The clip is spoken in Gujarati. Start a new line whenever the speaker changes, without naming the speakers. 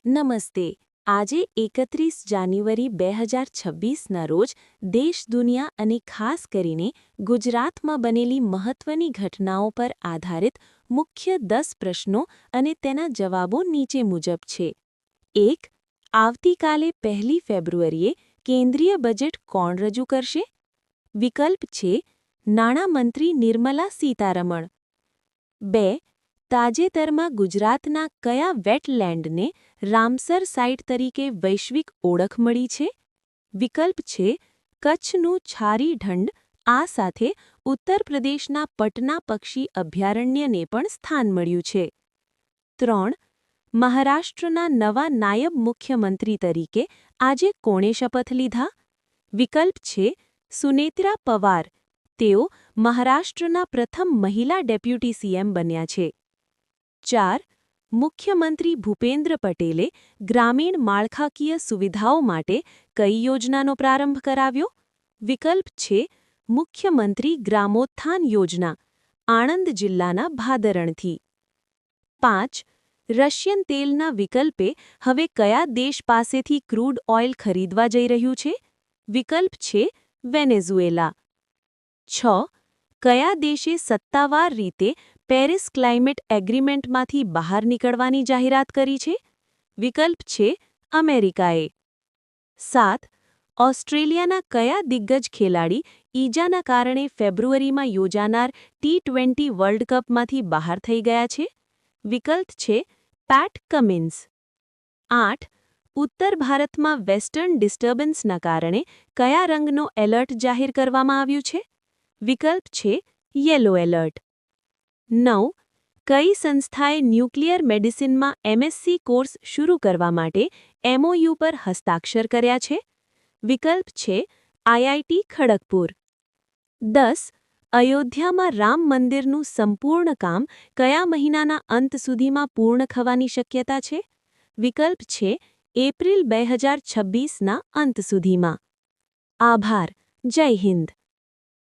નમસ્તે. આજે 31 જાન્યુઆરી 2026ના રોજ દેશ દુનિયા અને ખાસ કરીને ગુજરાતમાં બનેલી મહત્વની ઘટનાઓ પર આધારિત મુખ્ય 10 પ્રશ્નો અને તેના જવાબો નીચે મુજબ છે. 1. આવતીકાલે 1 ફેબ્રુઆરીએ કેન્દ્રીય બજેટ કોણ રજૂ કરશે? વિકલ્પ છે નાણામંત્રી નિર્મલા સીતારમણ. 2. તાજેતરમાં ગુજરાતના કયા વેટલેન્ડને રામસર સાઇટ તરીકે વૈશ્વિક ઓળખ મળી છે? વિકલ્પ છે કચ્છનું છારી ઢંઢ. આ સાથે ઉત્તર પ્રદેશના પટના પક્ષી અભયારણ્યને પણ સ્થાન મળ્યું છે. 3. મહારાષ્ટ્રના નવા નાયબ મુખ્યમંત્રી તરીકે આજે કોણે શપથ લીધા? વિકલ્પ છે સુનેત્રા પવાર. તેઓ મહારાષ્ટ્રના પ્રથમ મહિલા ડેપ્યુટી સીએમ બન્યા છે. 4. મુખ્યમંત્રી ભૂપેન્દ્ર પટેલે ગ્રામીણ માળખાકીય સુવિધાઓ માટે કઈ યોજનાનો પ્રારંભ કરાવ્યો? વિકલ્પ છે મુખ્યમંત્રી ગ્રામોત્થાન યોજના, આણંદ જિલ્લાના ભાદરણથી. 5. રશિયન તેલના વિકલ્પે હવે કયા દેશ પાસેથી ક્રૂડ ઓઇલ ખરીદવા જઈ રહ્યું છે? વિકલ્પ છે વેનેઝુએલા. 6. કયા દેશે સત્તાવાર રીતે પેરિસ ક્લાઇમેટ એગ્રીમેન્ટમાંથી બહાર નીકળવાની જાહેરાત કરી છે? વિકલ્પ છે અમેરિકાએ. 7. ઓસ્ટ્રેલિયાના કયા દિગ્ગજ ખેલાડી ઈજાના કારણે ફેબ્રુઆરીમાં યોજાનાર ટી20 વર્લ્ડ કપમાંથી બહાર થઈ ગયા છે? વિકલ્પ છે પેટ કમિન્સ. 8. ઉત્તર ભારતમાં વેસ્ટર્ન ડિસ્ટર્બન્સના કારણે કયા રંગનો એલર્ટ જાહેર કરવામાં આવ્યું છે? વિકલ્પ છે યેલો એલર્ટ. 9. કઈ સંસ્થાએ ન્યુક્લિયર મેડિસિનમાં એમએસસી કોર્સ શરૂ કરવા માટે એમઓયુ પર હસ્તાક્ષર કર્યા છે? વિકલ્પ છે આઈઆઈટી ખડગપુર. 10. અયોધ્યામાં રામ મંદિરનું સંપૂર્ણ કામ કયા મહિનાના અંત સુધીમાં પૂર્ણ થવાની શક્યતા છે? વિકલ્પ છે એપ્રિલ 2026ના અંત સુધીમાં. આભાર. જય હિન્દ.